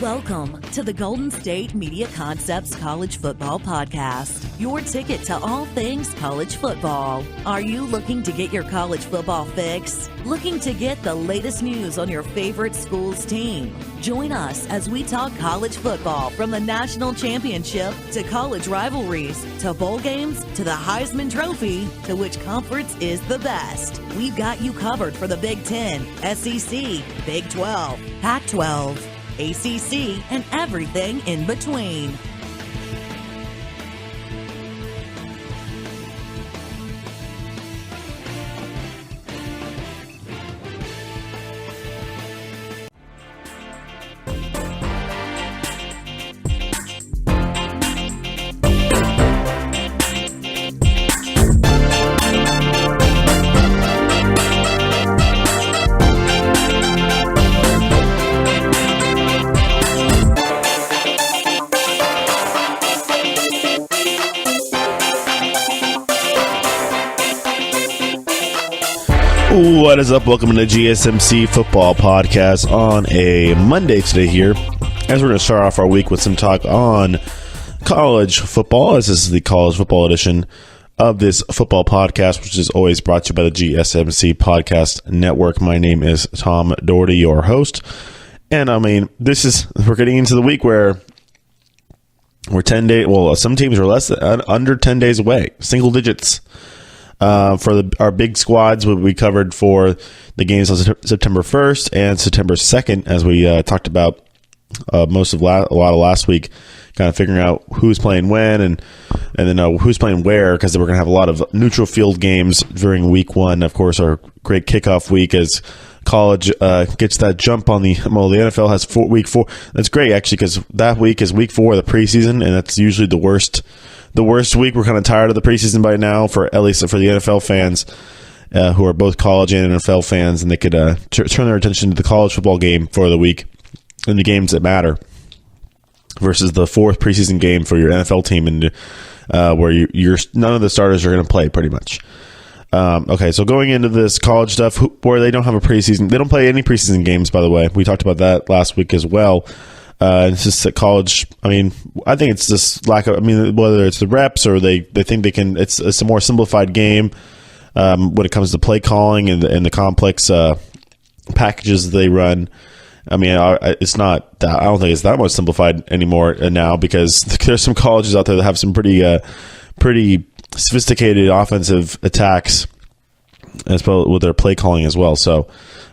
Welcome to the Golden State Media Concepts College Football Podcast, your ticket to all things college football. Are you looking to get your college football fix? Looking to get the latest news on your favorite school's team? Join us as we talk college football, from the national championship to college rivalries to bowl games to the Heisman Trophy to which conference is the best. We've got you covered for the Big Ten, SEC, Big 12, Pac-12, ACC, and everything in between. What is up? Welcome to the GSMC Football Podcast on a Monday today here, as we're going to start off our week with some talk on college football, as this is the college football edition of this football podcast, which is always brought to you by the GSMC Podcast Network. My name is Tom Dougherty, your host, and we're getting into the week where we're 10 days, well, some teams are under 10 days away, single digits. For our big squads, what we covered for the games on September 1st and September 2nd, as we talked about a lot of last week, kind of figuring out who's playing when and then who's playing where, because we're going to have a lot of neutral field games during week one. Of course, our great kickoff week as college gets that jump on the NFL has week 4. That's great, actually, because that week is week 4 of the preseason, and that's usually the worst week. We're kind of tired of the preseason by now, at least for the NFL fans who are both college and NFL fans, and they could turn their attention to the college football game for the week and the games that matter versus the 4th preseason game for your NFL team, and where none of the starters are going to play pretty much. Okay, so going into this college stuff, where they don't have a preseason, they don't play any preseason games, by the way. We talked about that last week as well. It's just that college, I think it's just lack of, whether it's the reps or they think they can, it's a more simplified game when it comes to play calling and the complex packages they run. It's not that, I don't think it's that much simplified anymore now, because there's some colleges out there that have some pretty sophisticated offensive attacks as well with their play calling as well. So,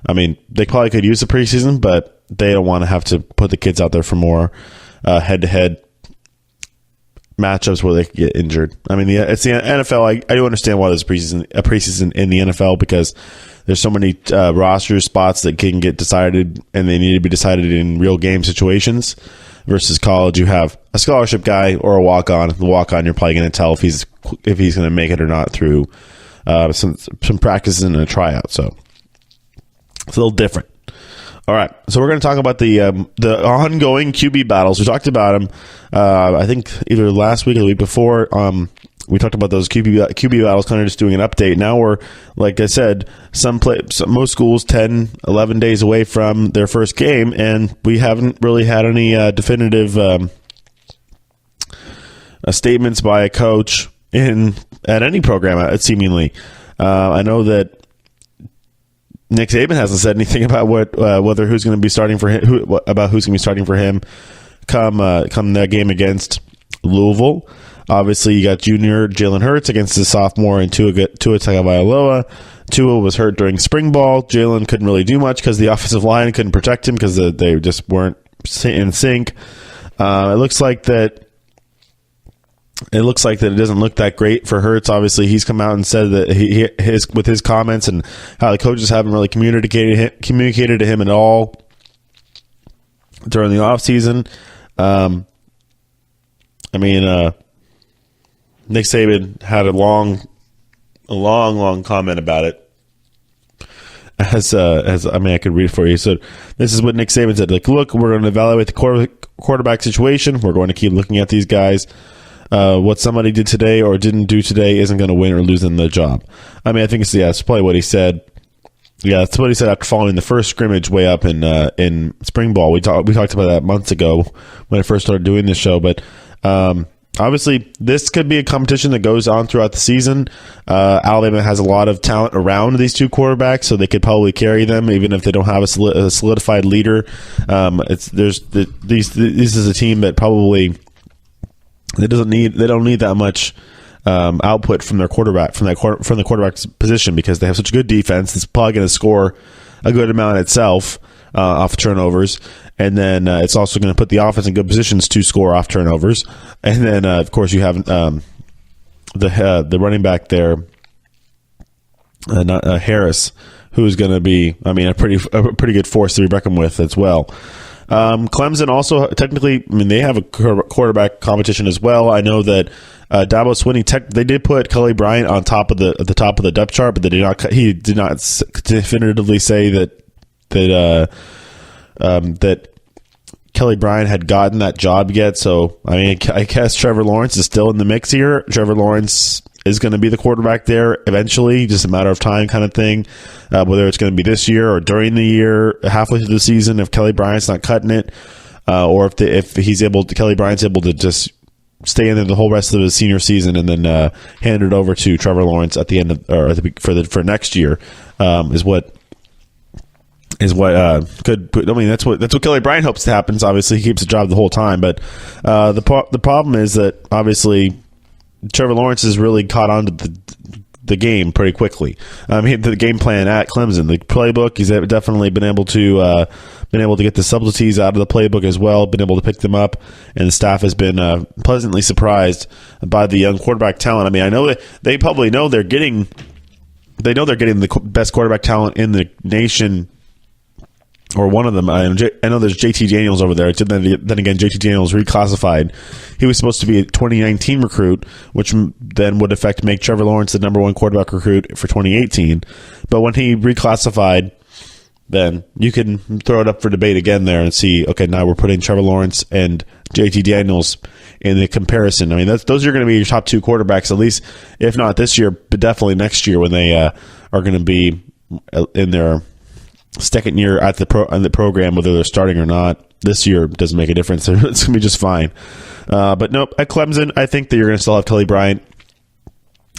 they probably could use the preseason, but they don't want to have to put the kids out there for more head-to-head matchups where they could get injured. It's the NFL. I do understand why there's a preseason in the NFL, because there's so many roster spots that can get decided, and they need to be decided in real game situations. Versus college, you have a scholarship guy or a walk-on. The walk-on, you're probably going to tell if he's going to make it or not through some practices and a tryout. So it's a little different. All right, so we're going to talk about the ongoing QB battles. We talked about them, I think, either last week or the week before. We talked about those QB battles, kind of just doing an update. Now we're, like I said, most schools 10, 11 days away from their first game, and we haven't really had any definitive statements by a coach at any program, seemingly. I know that Nick Saban hasn't said anything about whether who's going to be starting for him, who's going to be starting for him come that game against Louisville. Obviously, you got junior Jalen Hurts against the sophomore and Tua Tagovailoa. Tua was hurt during spring ball. Jalen couldn't really do much because the offensive line couldn't protect him because they just weren't in sync. It looks like that it doesn't look that great for Hurts. Obviously, he's come out and said that with his comments and how the coaches haven't really communicated to him at all during the offseason. Nick Saban had a long comment about it. I could read it for you. So this is what Nick Saban said. Look, we're going to evaluate the quarterback situation. We're going to keep looking at these guys. What somebody did today or didn't do today isn't going to win or lose them the job. I think it's probably what he said. Yeah, that's what he said after following the first scrimmage way up in spring ball. We talked about that months ago when I first started doing this show. But obviously, this could be a competition that goes on throughout the season. Alabama has a lot of talent around these two quarterbacks, so they could probably carry them even if they don't have a solidified leader. This is a team that probably they don't need that much output from their quarterback from the quarterback's position because they have such a good defense. It's probably going to score a good amount itself off turnovers, and then it's also going to put the offense in good positions to score off turnovers. And then of course you have the running back there, Harris, who is going to be a pretty good force to be reckoned with as well. Clemson also technically, they have a quarterback competition as well. I know that Dabo Swinney, they did put Kelly Bryant on top of the top of the depth chart, but they did not. He did not definitively say that Kelly Bryant had gotten that job yet. So I guess Trevor Lawrence is still in the mix here. Trevor Lawrence is going to be the quarterback there eventually, just a matter of time kind of thing. Whether it's going to be this year or during the year, halfway through the season, if Kelly Bryant's not cutting it, or if Kelly Bryant's able to just stay in there the whole rest of the senior season and then hand it over to Trevor Lawrence at the end of for next year is what could. That's what Kelly Bryant hopes to happen. Obviously, he keeps the job the whole time, but the problem is that obviously Trevor Lawrence has really caught on to the game pretty quickly. The game plan at Clemson, the playbook, he's definitely been able to get the subtleties out of the playbook as well, been able to pick them up, and the staff has been pleasantly surprised by the young quarterback talent. I know that they probably know they're getting the best quarterback talent in the nation, or one of them. I know there's JT Daniels over there. Then again, JT Daniels reclassified. He was supposed to be a 2019 recruit, which then would make Trevor Lawrence the number one quarterback recruit for 2018. But when he reclassified, then you can throw it up for debate again there and see, okay, now we're putting Trevor Lawrence and JT Daniels in the comparison. Those are going to be your top two quarterbacks, at least, if not this year, but definitely next year when they are going to be in their second year at the program, whether they're starting or not. This year doesn't make a difference. It's going to be just fine. But nope, at Clemson, I think that you're going to still have Kelly Bryant.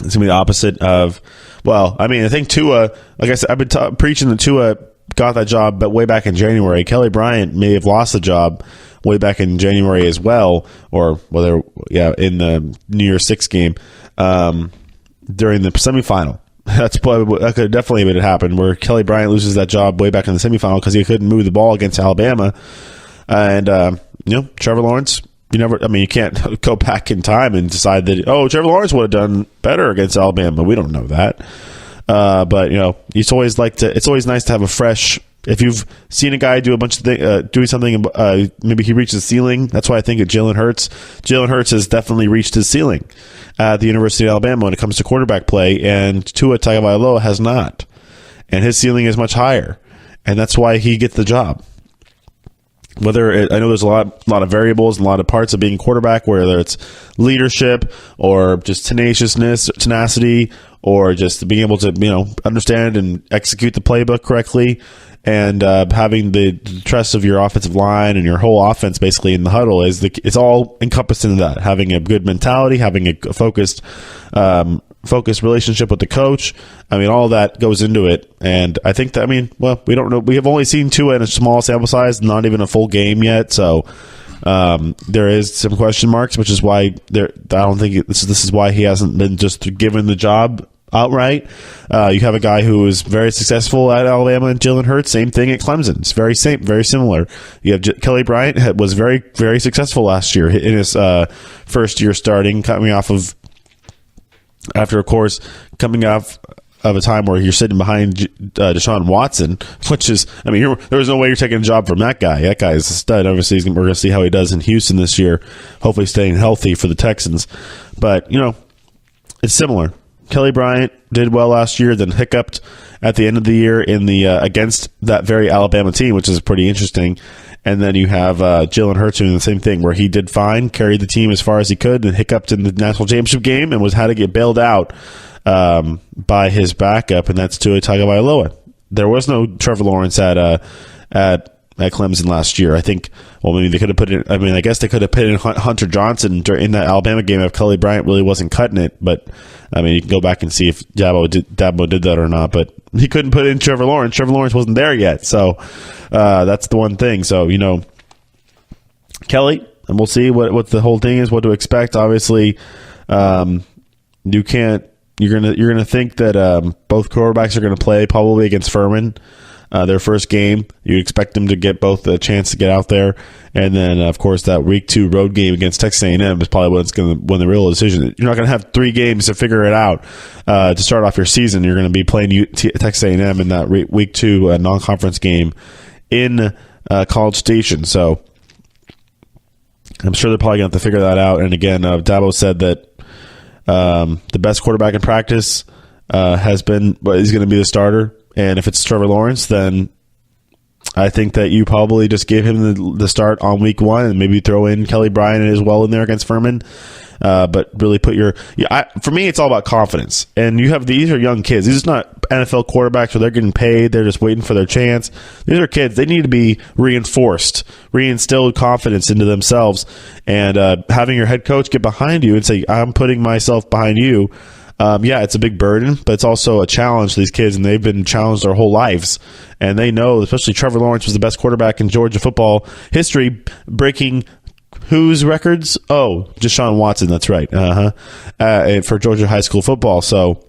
It's going to be the opposite of, I think Tua, like I said, I've been preaching that Tua got that job, but way back in January. Kelly Bryant may have lost the job way back in January as well, or in the New Year's Six game during the semifinal. That could definitely have happened, where Kelly Bryant loses that job way back in the semifinal because he couldn't move the ball against Alabama. And Trevor Lawrence, you can't go back in time and decide that Trevor Lawrence would have done better against Alabama. We don't know that. But it's always nice to have a fresh. If you've seen a guy do a bunch of things, doing something, maybe he reached the ceiling. That's why I think at Jalen Hurts has definitely reached his ceiling at the University of Alabama when it comes to quarterback play, and Tua Tagovailoa has not, and his ceiling is much higher, and that's why he gets the job. I know there's a lot of variables and a lot of parts of being a quarterback, whether it's leadership or just tenacity, or just being able to understand and execute the playbook correctly, and having the trust of your offensive line and your whole offense basically in the huddle it's all encompassed into that. Having a good mentality, having a focused relationship with the coach. All that goes into it. And I think that, we don't know. We have only seen Tua in a small sample size, not even a full game yet. So there is some question marks, which is why I don't think this is why he hasn't been just given the job outright. You have a guy who was very successful at Alabama and Jalen Hurts. Same thing at Clemson. It's very similar. You have Kelly Bryant was very, very successful last year in his first year starting, coming off of a time where you're sitting behind Deshaun Watson, which is, there was no way you're taking a job from that guy. That guy is a stud. Obviously, we're going to see how he does in Houston this year, hopefully staying healthy for the Texans. But, it's similar. Kelly Bryant did well last year, then hiccuped at the end of the year in the against that very Alabama team, which is pretty interesting. And then you have Jalen Hurts doing the same thing, where he did fine, carried the team as far as he could, and hiccuped in the national championship game and had to get bailed out by his backup, and that's Tua Tagovailoa. there was no Trevor Lawrence at Clemson last year. I think, well, maybe they could have put in, I mean, I guess they could have put in Hunter Johnson in that Alabama game if Kelly Bryant really wasn't cutting it. But, I mean, you can go back and see if Dabo did that or not. But he couldn't put in Trevor Lawrence. Trevor Lawrence wasn't there yet. So that's the one thing. So, Kelly, and we'll see what the whole thing is, what to expect. Obviously, you're gonna think that both quarterbacks are gonna play probably against Furman. Their first game, you expect them to get both a chance to get out there, and then of course that week 2 road game against Texas A&M is probably what's going to win the real decision. You're not going to have 3 games to figure it out to start off your season. You're going to be playing Texas A&M in that week 2 non-conference game in College Station. So I'm sure they're probably going to have to figure that out. And again, Dabo said that the best quarterback in practice is going to be the starter. And if it's Trevor Lawrence, then I think that you probably just give him the start on week 1 and maybe throw in Kelly Bryant as well in there against Furman. But really put for me, it's all about confidence. And these are young kids. These are not NFL quarterbacks where they're getting paid. They're just waiting for their chance. These are kids. They need to be reinstilled confidence into themselves. And having your head coach get behind you and say, I'm putting myself behind you. It's a big burden, but it's also a challenge to these kids, and they've been challenged their whole lives. And they know, especially Trevor Lawrence was the best quarterback in Georgia football history, breaking whose records? Oh, Deshaun Watson, that's right. For Georgia high school football. So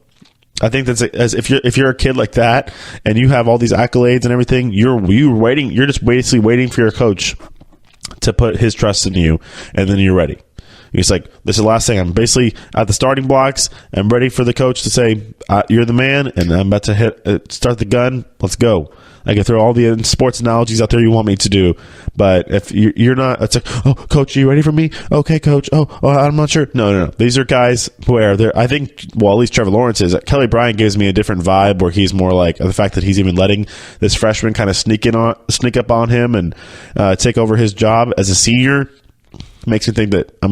I think that's if you're a kid like that and you have all these accolades and everything, you're just basically waiting for your coach to put his trust in you, and then you're ready. He's like, this is the last thing. I'm basically at the starting blocks. I'm ready for the coach to say, you're the man, and I'm about to start the gun. Let's go. I can throw all the sports analogies out there you want me to do. But if you're not, it's like, oh, coach, are you ready for me? Okay, coach. Oh, I'm not sure. No. These are guys where I think, well, at least Trevor Lawrence is. Kelly Bryant gives me a different vibe where he's more like the fact that he's even letting this freshman kind of sneak up on him and take over his job as a senior. Makes me think that, I'm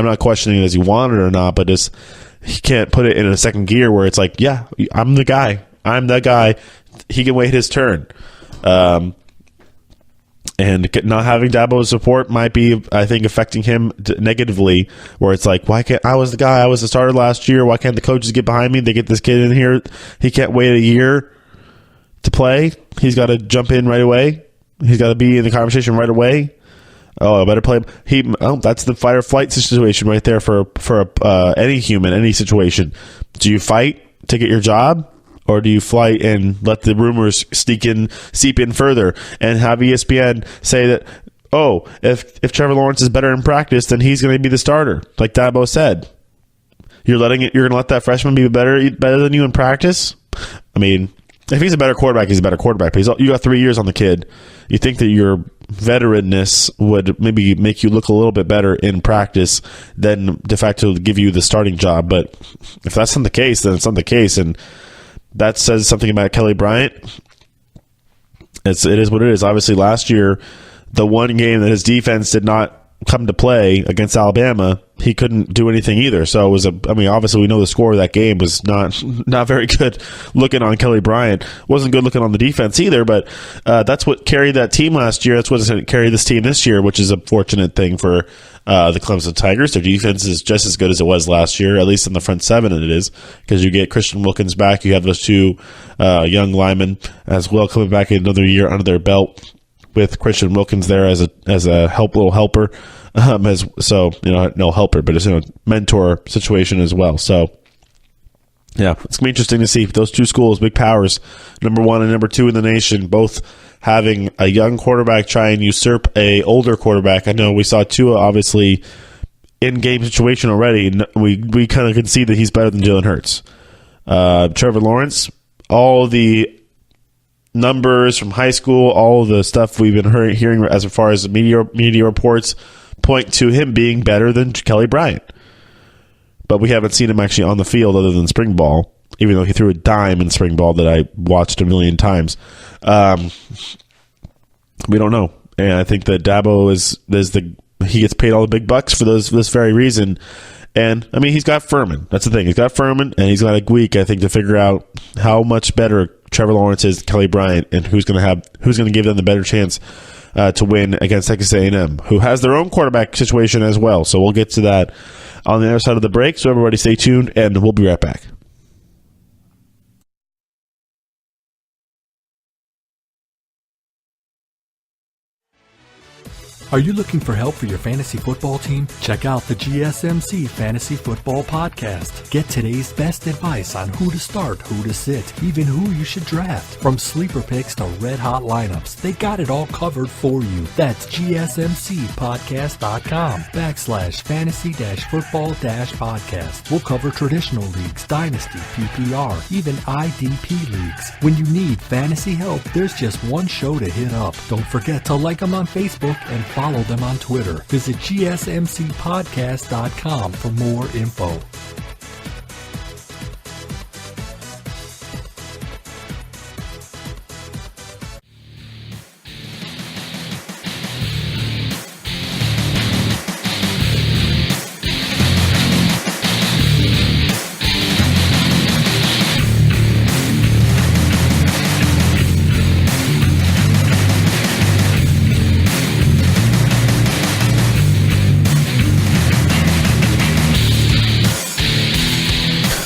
not questioning does he want it or not, but he can't put it in a second gear where it's like, yeah, I'm the guy. I'm that guy. He can wait his turn. And not having Dabo's support might be, I think, affecting him negatively, where it's like, why can't I was the guy, I was the starter last year, why can't the coaches get behind me? They get this kid in here. He can't wait a year to play. He's got to jump in right away. He's got to be in the conversation right away. Oh, I better play him. That's the fight or flight situation right there for any human, any situation. Do you fight to get your job, or do you fight and let the rumors seep in further and have ESPN say that, oh, if Trevor Lawrence is better in practice, then he's going to be the starter, like Dabo said. You're going to let that freshman be better than you in practice? I mean, if he's a better quarterback, he's a better quarterback. But you got 3 years on the kid. You think that your veteranness would maybe make you look a little bit better in practice than de facto give you the starting job. But if that's not the case, then it's not the case. And that says something about Kelly Bryant. It is what it is. Obviously, last year, the one game that his defense did not come to play against Alabama, he couldn't do anything either. So it was obviously we know the score of that game was not very good looking on Kelly Bryant. Wasn't good looking on the defense either, but that's what carried that team last year. That's what's going to carry this team this year, which is a fortunate thing for the Clemson Tigers. Their defense is just as good as it was last year, at least in the front seven, and it is, because you get Christian Wilkins back. You have those 2 young linemen as well coming back another year under their belt, with Christian Wilkins there as a little helper, no helper, but it's a mentor situation as well. So yeah, it's gonna be interesting to see those 2 schools, big powers, number 1 and number 2 in the nation, both having a young quarterback try and usurp a older quarterback. I know we saw Tua obviously in game situation already, and we kind of can see that he's better than Jalen Hurts. Trevor Lawrence, all the numbers from high school, all the stuff we've been hearing as far as media reports point to him being better than Kelly Bryant. But we haven't seen him actually on the field other than spring ball, even though he threw a dime in spring ball that I watched a million times. We don't know. And I think that Dabo he gets paid all the big bucks for this very reason. And, he's got Furman. That's the thing. He's got Furman, and he's got a week, I think, to figure out how much better Trevor Lawrence is, Kelly Bryant, and who's going to give them the better chance to win against Texas A&M, who has their own quarterback situation as well. So we'll get to that on the other side of the break. So everybody stay tuned, and we'll be right back. Are you looking for help for your fantasy football team? Check out the GSMC Fantasy Football Podcast. Get today's best advice on who to start, who to sit, even who you should draft. From sleeper picks to red-hot lineups, they got it all covered for you. That's GSMCpodcast.com/fantasy-football-podcast. We'll cover traditional leagues, dynasty, PPR, even IDP leagues. When you need fantasy help, there's just one show to hit up. Don't forget to like them on Facebook and follow them on Twitter. Visit GSMCpodcast.com for more info.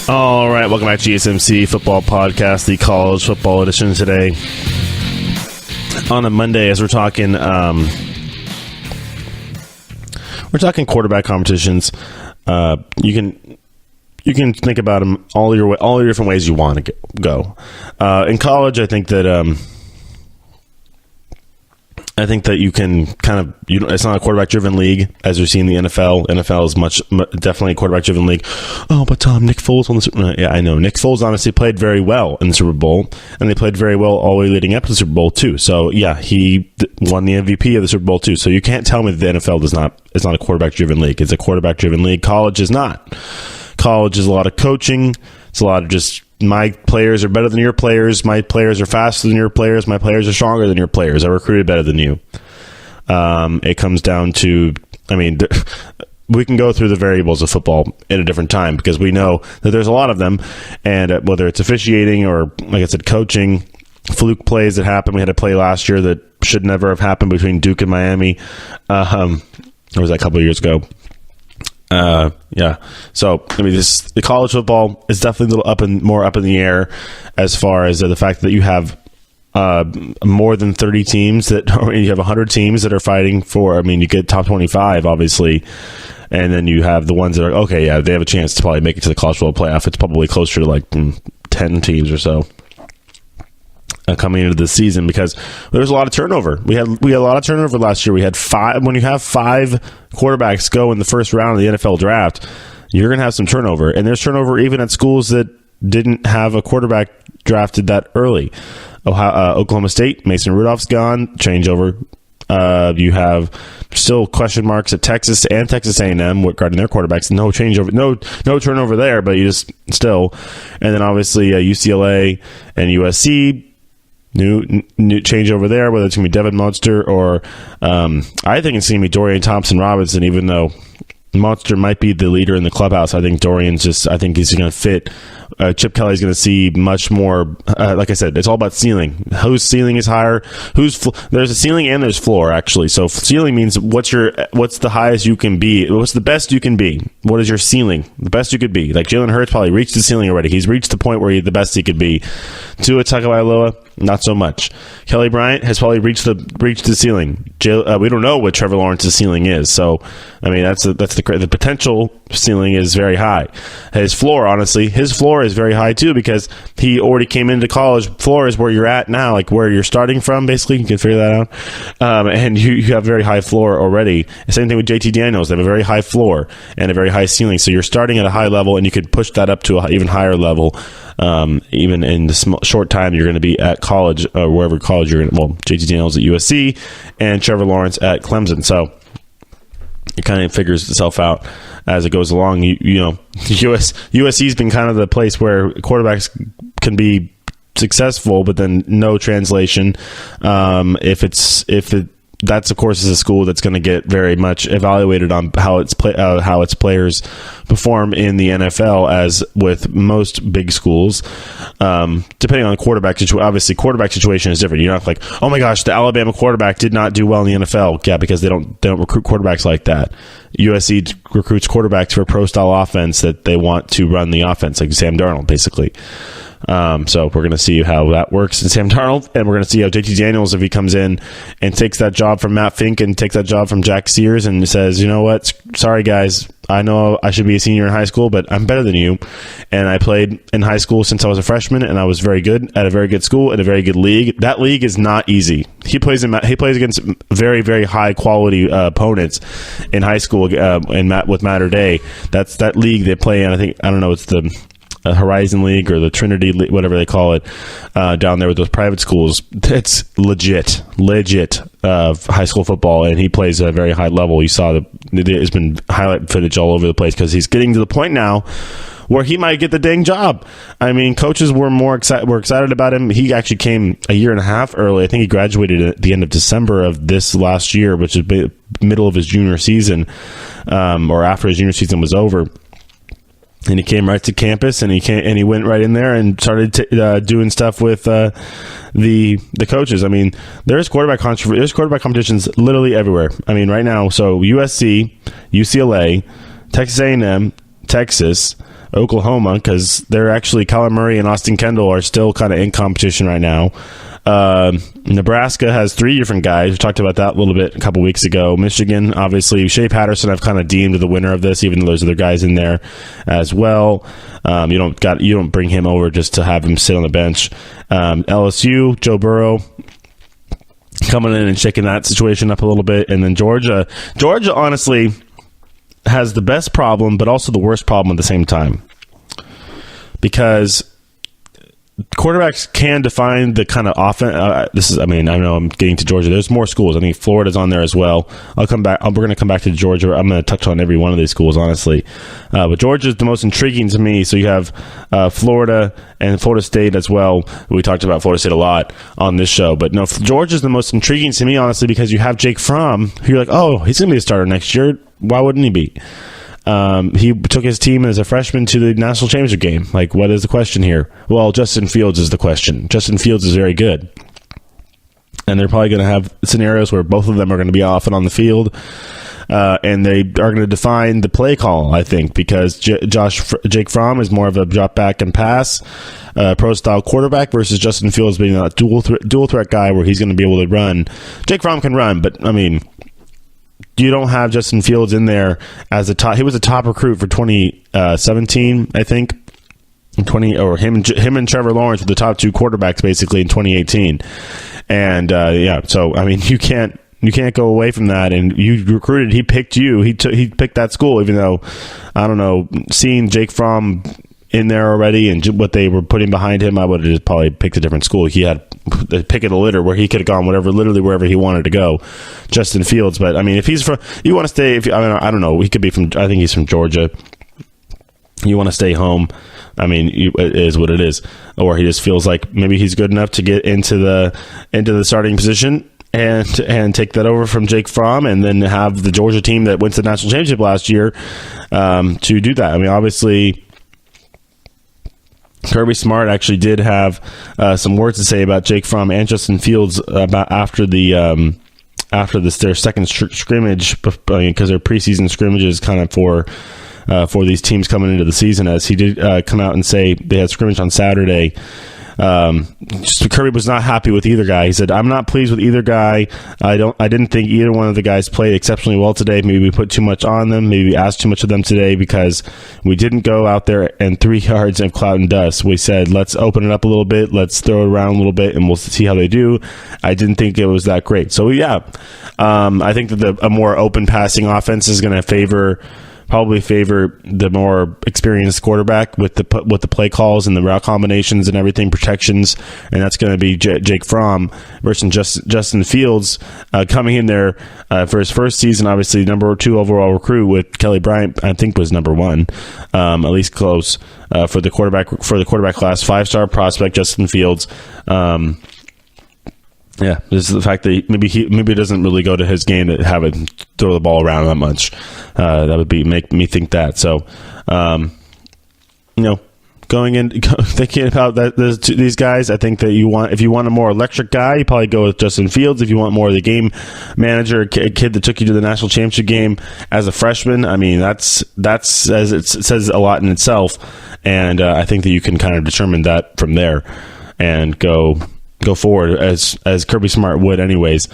All right, welcome back to GSMC Football Podcast, the college football edition today. On a Monday, as we're talking quarterback competitions. You can think about them all your different ways you want to go. In college, I think that you can it's not a quarterback-driven league as you see in the NFL. NFL is definitely a quarterback-driven league. Oh, but Tom, Nick Foles on the Super Bowl. Yeah, I know. Nick Foles honestly played very well in the Super Bowl, and they played very well all the way leading up to the Super Bowl too. So yeah, he won the MVP of the Super Bowl too. So you can't tell me that the NFL is not a quarterback-driven league. It's a quarterback-driven league. College is not. College is a lot of coaching. It's a lot of just my players are better than your players. My players are faster than your players. My players are stronger than your players. I recruited better than you. It comes down to, we can go through the variables of football in a different time because we know that there's a lot of them. And whether it's officiating or, like I said, coaching, fluke plays that happen. We had a play last year that should never have happened between Duke and Miami. Or was that a couple of years ago? Yeah. So, the college football is definitely a little more up in the air as far as the fact that you have more than 30 teams you have 100 teams that are fighting for, you get top 25, obviously. And then you have the ones that are, okay, yeah, they have a chance to probably make it to the college football playoff. It's probably closer to 10 teams or so. Coming into the season because there's a lot of turnover. We had a lot of turnover last year. We had 5. When you have 5 quarterbacks go in the first round of the NFL draft, you're going to have some turnover. And there's turnover even at schools that didn't have a quarterback drafted that early. Oklahoma State, Mason Rudolph's gone, changeover. You have still question marks at Texas and Texas A&M regarding their quarterbacks. No changeover, no turnover there, but you just still. And then obviously UCLA and USC. New change over there, whether it's going to be Devin Munster or I think it's going to be Dorian Thompson-Robinson, even though Munster might be the leader in the clubhouse. I think I think he's going to fit. Chip Kelly's going to see much more. Like I said, it's all about ceiling. Whose ceiling is higher? There's a ceiling and there's floor, actually. So ceiling means what's the highest you can be? What's the best you can be? What is your ceiling? The best you could be. Like Jalen Hurts probably reached the ceiling already. He's reached the point where the best he could be. Tua Tagovailoa, not so much. Kelly Bryant has probably reached the ceiling. We don't know what Trevor Lawrence's ceiling is. So, that's the potential ceiling is very high. His floor is very high too because he already came into college. Floor is where you're at now, like where you're starting from. Basically, you can figure that out. And you have a very high floor already. Same thing with JT Daniels. They have a very high floor and a very high ceiling. So you're starting at a high level, and you could push that up to an even higher level. Even in the short time you're going to be at college or wherever college you're in. Well, JT Daniels at USC and Trevor Lawrence at Clemson. So it kind of figures itself out as it goes along. USC's been kind of the place where quarterbacks can be successful, but then no translation. If that's, of course, is a school that's going to get very much evaluated on how its players perform in the NFL, as with most big schools. Depending on quarterback situation, obviously quarterback situation is different. You're not like, oh my gosh, the Alabama quarterback did not do well in the NFL. Yeah, because they don't recruit quarterbacks like that. USC recruits quarterbacks for a pro style offense that they want to run the offense, like Sam Darnold, basically. So we're going to see how that works in Sam Darnold, and we're going to see how JT Daniels, if he comes in and takes that job from Matt Fink and takes that job from Jack Sears and says, you know what, sorry guys, I know I should be a senior in high school, but I'm better than you, and I played in high school since I was a freshman, and I was very good at a very good school in a very good league. That league is not easy. He plays against very, very high quality opponents in high school with Matter Day. That's that league they play in. I don't know, it's the Horizon League or the Trinity League, whatever they call it, down there with those private schools. It's legit high school football, and he plays at a very high level. You saw there's been highlight footage all over the place because he's getting to the point now where he might get the dang job. I mean, coaches were excited about him. He actually came a year and a half early. I think he graduated at the end of December of this last year, which is middle of his junior season, or after his junior season was over. And he came right to campus, and he went right in there and started doing stuff with the coaches. I mean, there's quarterback competitions literally everywhere. I mean, right now, so USC, UCLA, Texas A&M, Texas, Oklahoma, because they're actually Kyler Murray and Austin Kendall are still kind of in competition right now. Nebraska has 3 different guys. We talked about that a little bit a couple weeks ago. Michigan, obviously, Shea Patterson I've kind of deemed the winner of this, even though there's other guys in there as well. You don't bring him over just to have him sit on the bench. LSU, Joe Burrow coming in and shaking that situation up a little bit. And then Georgia honestly has the best problem, but also the worst problem at the same time, because quarterbacks can define the kind of offense. I know I'm getting to Georgia. There's more schools. I think Florida's on there as well. I'll come back. We're going to come back to Georgia. I'm going to touch on every one of these schools, honestly. But Georgia is the most intriguing to me. So you have Florida and Florida State as well. We talked about Florida State a lot on this show. But no, Georgia's the most intriguing to me, honestly, because you have Jake Fromm, who you're like, oh, he's going to be a starter next year. Why wouldn't he be? He took his team as a freshman to the national championship game. Like, what is the question here? Well, Justin Fields is the question. Justin Fields is very good. And they're probably going to have scenarios where both of them are going to be off and on the field. And they are going to define the play call, I think, because Jake Fromm is more of a drop back and pass pro-style quarterback versus Justin Fields being a dual threat guy where he's going to be able to run. Jake Fromm can run, but, I mean, you don't have Justin Fields in there as a top. He was a top recruit for 2017, I think. Him and Trevor Lawrence were the top 2 quarterbacks basically in 2018. And so I mean, you can't go away from that. And you recruited. He picked you. He picked that school, even though, I don't know, seeing Jake Fromm in there already and what they were putting behind him, I would have just probably picked a different school. He had the pick of the litter where he could have gone literally wherever he wanted to go. Justin Fields, but I mean, if he's from, you want to stay. I don't know, he could be from. I think he's from Georgia. You want to stay home. I mean, it is what it is. Or he just feels like maybe he's good enough to get into the starting position and take that over from Jake Fromm, and then have the Georgia team that went to the national championship last year to do that. I mean, obviously, Kirby Smart actually did have some words to say about Jake Fromm and Justin Fields about after their second scrimmage, because their preseason scrimmages kind of for these teams coming into the season, as he did come out and say they had scrimmage on Saturday. Kirby was not happy with either guy. He said, "I'm not pleased with either guy. I didn't think either one of the guys played exceptionally well today. Maybe we put too much on them. Maybe we asked too much of them today because we didn't go out there and 3 yards of cloud and dust. We said, let's open it up a little bit. Let's throw it around a little bit, and we'll see how they do. I didn't think it was that great." So yeah, I think that a more open passing offense is going to probably favor the more experienced quarterback with the play calls and the route combinations and everything, protections, and that's going to be Jake Fromm versus Justin Fields coming in there for his first season. Obviously, number 2 overall recruit with Kelly Bryant, I think, was number 1, at least close for the quarterback class. 5-star prospect Justin Fields. Yeah, this is the fact that maybe it doesn't really go to his game to have it throw the ball around that much. That would make me think that. So, going in, thinking about these guys, I think that if you want a more electric guy, you probably go with Justin Fields. If you want more of the game manager, a kid that took you to the national championship game as a freshman, I mean, that's as it says a lot in itself. And I think that you can kind of determine that from there and go forward as Kirby Smart would anyways.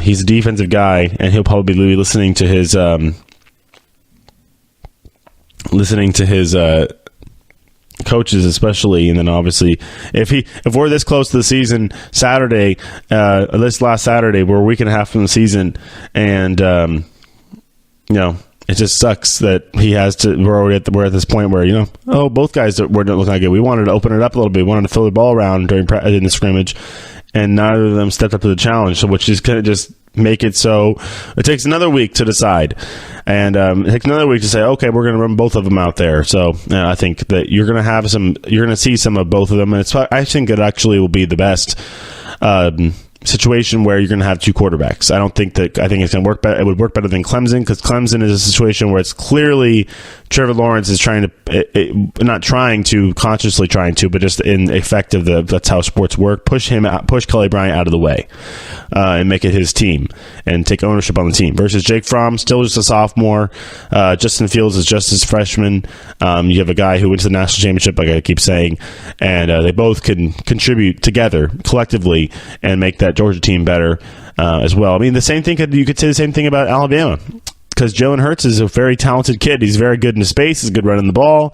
He's a defensive guy, and he'll probably be listening to his coaches especially. And then obviously if we're this close to the season Saturday, this last Saturday, we're a week and a half from the season, and it just sucks that he has to. We're at this point where both guys weren't looking like it. We wanted to open it up a little bit. We wanted to throw the ball around in the scrimmage, and neither of them stepped up to the challenge. So which is kind of just make it so it takes another week to decide, and it takes another week to say, okay, we're going to run both of them out there. So I think that you're going to see some of both of them, and I think it actually will be the best situation where you're going to have two quarterbacks. I think it's going to work better. It would work better than Clemson, because Clemson is a situation where it's clearly Trevor Lawrence is consciously trying to, but just in effect of that's how sports work. Push Kelly Bryant out of the way, and make it his team and take ownership on the team. Versus Jake Fromm, still just a sophomore. Justin Fields is just his freshman. You have a guy who went to the national championship, like I keep saying, and they both can contribute together collectively and make that Georgia team better as well. I mean, you could say the same thing about Alabama, because Jalen Hurts is a very talented kid. He's very good in space. He's good running the ball,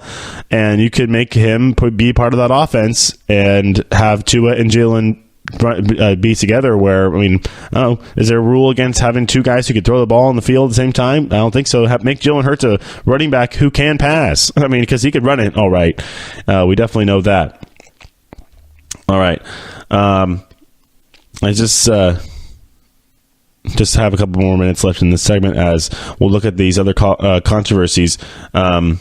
and you could make him be part of that offense and have Tua and Jalen be together. Where, I mean, I don't know, is there a rule against having two guys who could throw the ball on the field at the same time? I don't think so. Make Jalen Hurts a running back who can pass. I mean, because he could run it all right. We definitely know that. All right. I just have a couple more minutes left in this segment as we'll look at these other controversies. I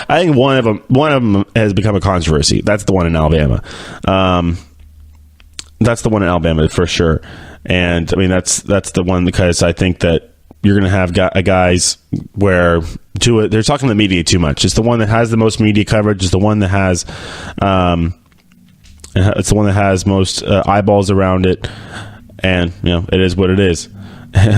think one of them has become a controversy. That's the one in Alabama. That's the one in Alabama for sure. And I mean, that's the one because I think that you're going to have guys where they're talking to the media too much. It's the one that has the most media coverage. It's the one that has it's the one that has most eyeballs around it, and it is what it is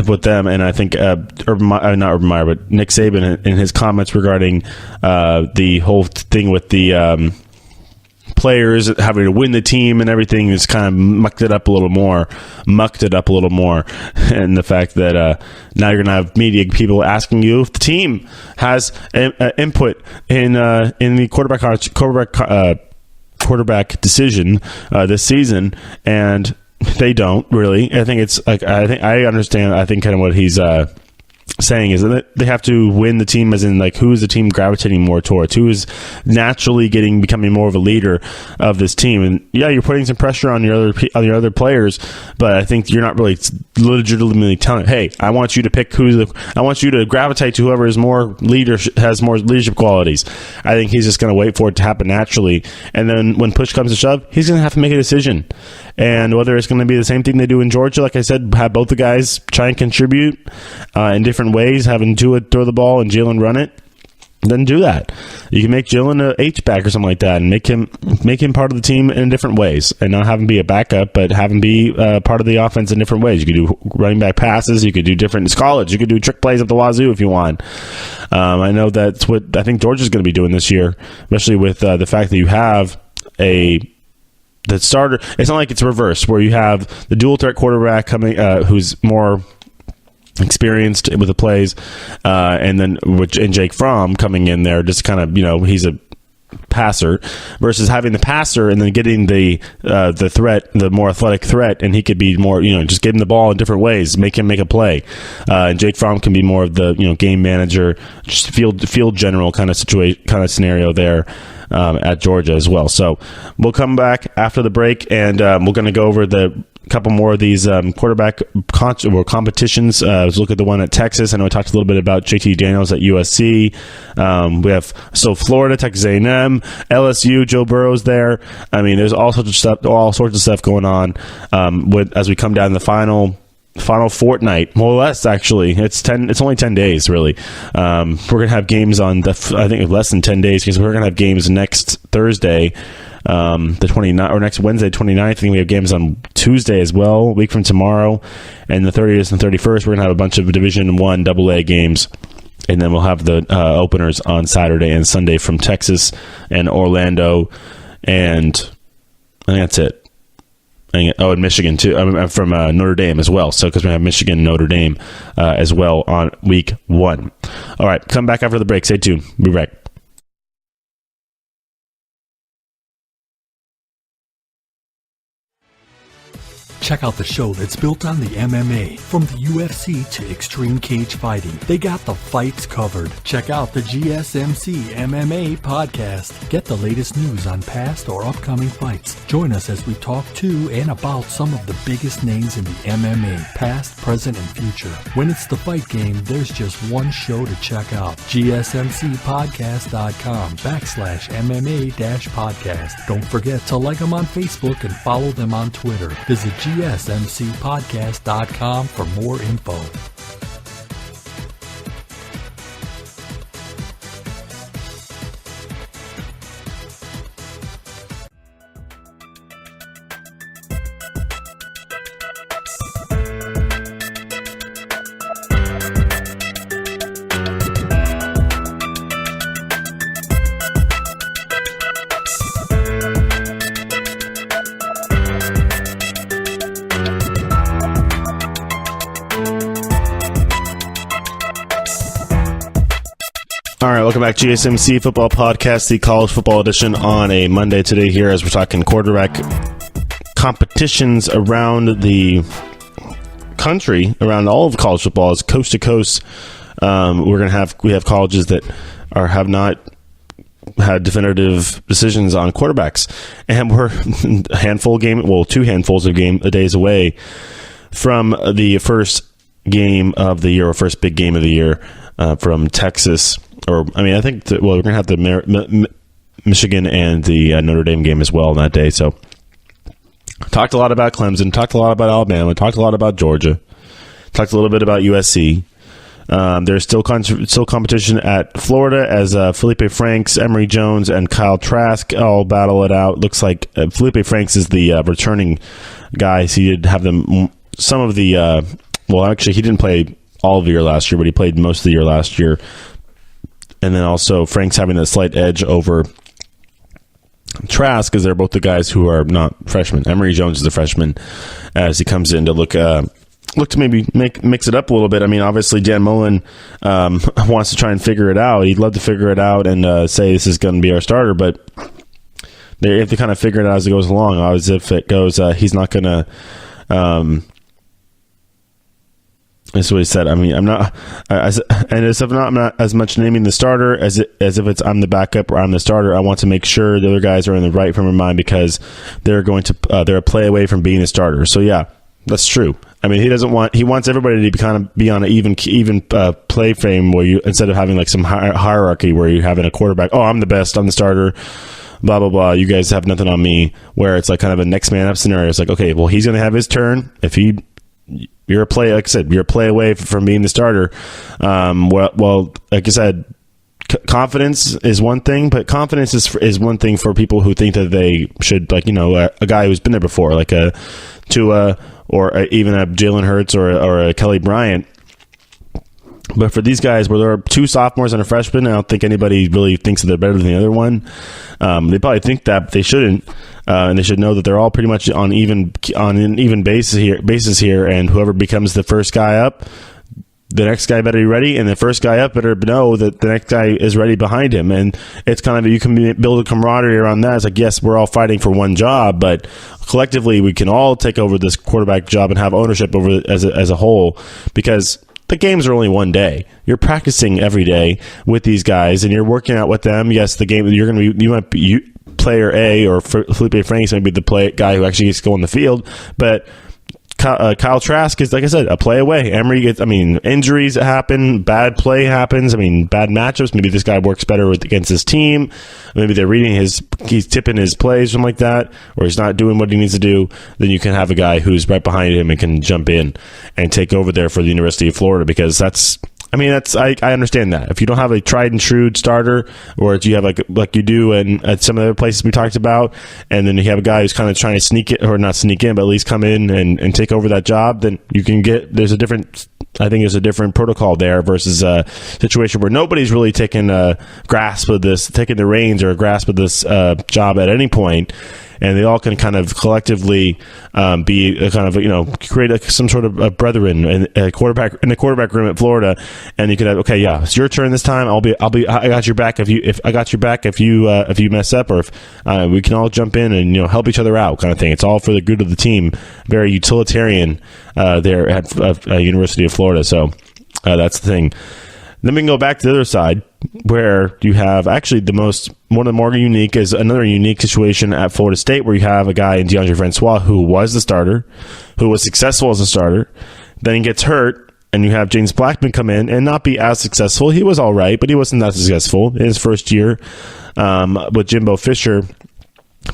with them. And I think not Urban Meyer, but Nick Saban in his comments regarding the whole thing with the players having to win the team and everything is kind of mucked it up a little more, and the fact that now you're gonna have media people asking you if the team has input in the quarterback decision this season, and they don't really. I think it's like I understand. I think kind of what he's saying is that they have to win the team, as in like who is the team gravitating more towards, who is naturally becoming more of a leader of this team. And yeah, you're putting some pressure on your other players, but I think you're not really legitimately telling, hey, I want you to pick I want you to gravitate to whoever is has more leadership qualities. I think he's just going to wait for it to happen naturally, and then when push comes to shove, he's going to have to make a decision. And whether it's going to be the same thing they do in Georgia, like I said, have both the guys try and contribute in different ways, having Tua throw the ball and Jalen run it, then do that. You can make Jalen a H-back or something like that and make him part of the team in different ways, and not have him be a backup, but have him be part of the offense in different ways. You could do running back passes. You could do it's college. You could do trick plays up the wazoo if you want. I know that's what I think Georgia's going to be doing this year, especially with the fact that you have the starter. It's not like it's reversed where you have the dual threat quarterback coming who's more experienced with the plays, and then and Jake Fromm coming in there just kind of he's a passer, versus having the passer and then getting the threat, the more athletic threat, and he could be more just give him the ball in different ways, make him make a play, and Jake Fromm can be more of the game manager, just field general kind of scenario there at Georgia as well. So we'll come back after the break, and we're going to go over couple more of these quarterback competitions. Let's look at the one at Texas. I know I talked a little bit about JT Daniels at USC. We have Florida, Texas A&M, LSU, Joe Burrow's there. I mean, there's all sorts of stuff going on as we come down the final fortnight, more or less. Actually, it's only 10 days really. We're gonna have games on I think less than 10 days, because we're gonna have games next Thursday, the 29th, or next Wednesday 29th. I think we have games on Tuesday as well, a week from tomorrow, and the 30th and 31st we're gonna have a bunch of Division I AA games, and then we'll have the openers on Saturday and Sunday from Texas and Orlando, and I think that's it. And Michigan too. I'm from Notre Dame as well. So because we have Michigan, Notre Dame as well on week 1. All right, come back after the break. Stay tuned. Be right back. Check out the show that's built on the MMA. From the UFC to extreme cage fighting, they got the fights covered. Check out the GSMC MMA Podcast. Get the latest news on past or upcoming fights. Join us as we talk to and about some of the biggest names in the MMA, past, present, and future. When it's the fight game, there's just one show to check out. GSMCpodcast.com/MMA-podcast. Don't forget to like them on Facebook and follow them on Twitter. Visit GSMCpodcast.com for more info. All right, welcome back. GSMC Football Podcast, the college football edition on a Monday today here, as we're talking quarterback competitions around the country, around all of college football, is coast to coast. We have colleges that have not had definitive decisions on quarterbacks, and we're two handfuls of days away from the first game of the year, or first big game of the year, from Texas. I think we're going to have the Michigan and the Notre Dame game as well on that day. So, talked a lot about Clemson, talked a lot about Alabama, talked a lot about Georgia, talked a little bit about USC. There's still competition at Florida, as Felipe Franks, Emory Jones, and Kyle Trask all battle it out. Looks like Felipe Franks is the returning guy, so he did have some of the actually he didn't play all of the year last year, but he played most of the year last year. And then also Frank's having a slight edge over Trask, because they're both the guys who are not freshmen. Emory Jones is a freshman, as he comes in to look to maybe mix it up a little bit. I mean, obviously Dan Mullen wants to try and figure it out. He'd love to figure it out and say this is going to be our starter, but they have to kind of figure it out as it goes along. As if it goes, he's not going to. That's what he said. I mean, I'm not as much naming the starter as if it's I'm the backup or I'm the starter. I want to make sure the other guys are in the right frame of mind, because they're a play away from being a starter. So yeah, that's true. I mean, he wants everybody to be on an even play frame, where instead of having like some hierarchy where you're having a quarterback. Oh, I'm the best. I'm the starter. Blah blah blah. You guys have nothing on me. Where it's like kind of a next man up scenario. It's like, okay, well, he's going to have his turn. You're a play, like I said, you're a play away from being the starter. Well, like I said, confidence is one thing, but confidence is one thing for people who think that they should, like, a guy who's been there before, like a Tua or even a Jalen Hurts or a Kelly Bryant. But for these guys, where there are two sophomores and a freshman, I don't think anybody really thinks that they're better than the other one. They probably think that, but they shouldn't. And they should know that they're all pretty much on an even basis here. And whoever becomes the first guy up, the next guy better be ready, and the first guy up better know that the next guy is ready behind him. And it's kind of, you can build a camaraderie around that. It's like, yes, we're all fighting for one job, but collectively we can all take over this quarterback job and have ownership over it as a whole, because the games are only one day. You're practicing every day with these guys, and you're working out with them. Yes, the game you might be player A, or Felipe Franks might be the guy who actually gets to go on the field, but Kyle Trask is, like I said, a play away. Emory gets, injuries happen, bad play happens, bad matchups. Maybe this guy works better against his team. Maybe they're he's tipping his plays, something like that, or he's not doing what he needs to do. Then you can have a guy who's right behind him and can jump in and take over there for the University of Florida, because I understand that. If you don't have a tried and true starter, or if you have like you do at some of the other places we talked about, and then you have a guy who's kind of trying to sneak it, or not sneak in, but at least come in and take over that job, then you can there's a different protocol there versus a situation where nobody's really taking a grasp of this, taking the reins or a grasp of this job at any point. And they all can kind of collectively be a kind of, create some sort of a brethren in the quarterback room at Florida. And you could have, okay, yeah, it's your turn this time. I got your back if you mess up, or if we can all jump in and help each other out, kind of thing. It's all for the good of the team. Very utilitarian there at University of Florida. So that's the thing. Then we can go back to the other side, where you have actually one of the more unique is another unique situation at Florida State, where you have a guy in DeAndre Francois who was the starter, who was successful as a starter. Then he gets hurt, and you have James Blackman come in and not be as successful. He was all right, but he wasn't that successful in his first year with Jimbo Fisher.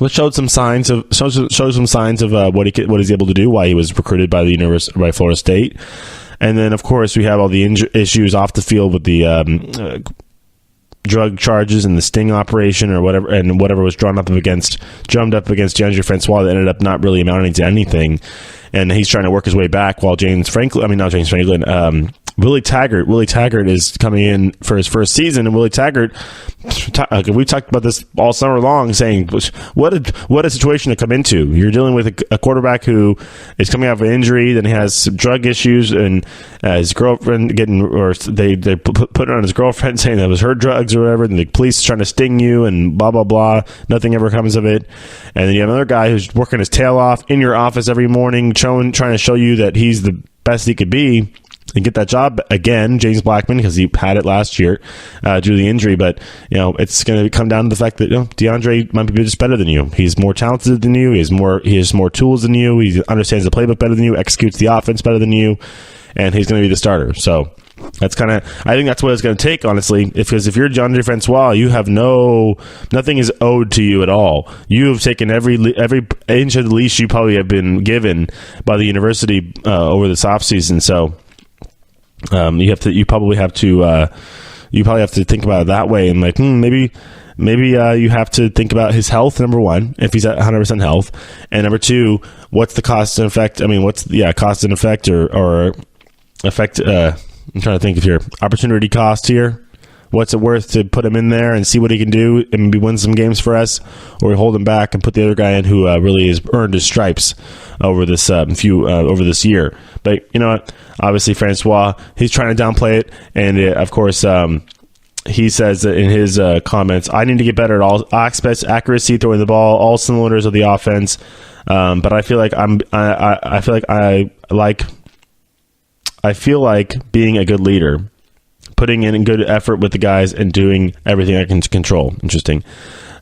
Which showed some signs of what he's able to do, why he was recruited by by Florida State. And then, of course, we have all the issues off the field with the drug charges and the sting operation, or whatever was drummed up against DeAndre Francois, that ended up not really amounting to anything. And he's trying to work his way back, while Willie Taggart is coming in for his first season, and Willie Taggart, we talked about this all summer long, saying what a situation to come into. You're dealing with a quarterback who is coming off an injury, then he has some drug issues, and his girlfriend they put it on his girlfriend, saying that it was her drugs or whatever, and the police trying to sting you, and blah blah blah. Nothing ever comes of it. And then you have another guy who's working his tail off in your office every morning, trying to show you that he's the best he could be, and get that job again, James Blackman, because he had it last year due to the injury. But it's going to come down to the fact that DeAndre might be just better than you. He's more talented than you. He has more tools than you. He understands the playbook better than you. Executes the offense better than you, and he's going to be the starter. So that's I think that's what it's going to take, honestly. Because if you're DeAndre Francois, you have nothing is owed to you at all. You have taken every inch of the leash you probably have been given by the university over this offseason. So. You probably have to think about it that way, and maybe you have to think about his health, number one, if he's at 100% health, and number two, what's the cost and effect? Cost and effect or effect. I'm trying to think of your opportunity cost here. What's it worth to put him in there and see what he can do and maybe win some games for us, or we hold him back and put the other guy in who really has earned his stripes over this over this year. But you know what? Obviously, Francois, he's trying to downplay it, and of course, he says that in his comments, I need to get better at all aspects, accuracy, throwing the ball, all cylinders of the offense. But I feel like being a good leader, putting in good effort with the guys and doing everything I can control. Interesting.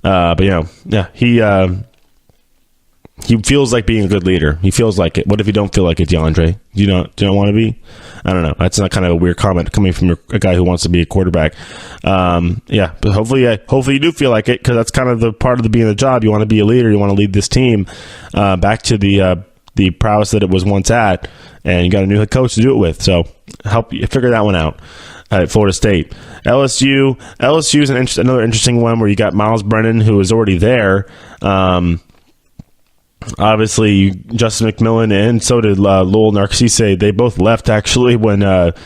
But he feels like being a good leader. He feels like it. What if you don't feel like it, DeAndre? Do you not want to be? I don't know. That's not kind of a weird comment coming from a guy who wants to be a quarterback. But hopefully you do feel like it, because that's kind of the part of being the job. You want to be a leader. You want to lead this team back to the prowess that it was once at, and you got a new head coach to do it with. So help you figure that one out. At Florida State. LSU is another interesting one, where you got Miles Brennan, who was already there. Obviously, Justin McMillan and so did Lowell Narcisse. They both left, actually, when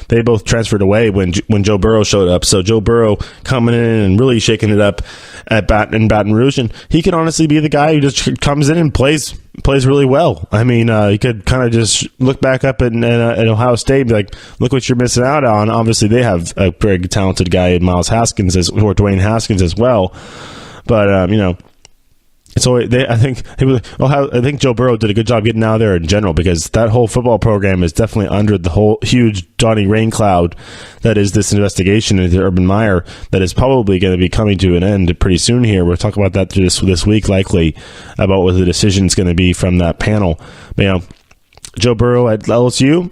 they both transferred away when Joe Burrow showed up. So Joe Burrow coming in and really shaking it up at Baton Rouge. And he could honestly be the guy who just comes in and plays really well. I mean, he could kind of just look back up at Ohio State and be like, look what you're missing out on. Obviously, they have a very talented guy in Dwayne Haskins as well. But, so I think Joe Burrow did a good job getting out of there in general, because that whole football program is definitely under the whole huge Johnny rain cloud that is this investigation into Urban Meyer that is probably going to be coming to an end pretty soon here. We'll talk about that this week, likely, about what the decision is going to be from that panel. But, Joe Burrow at LSU,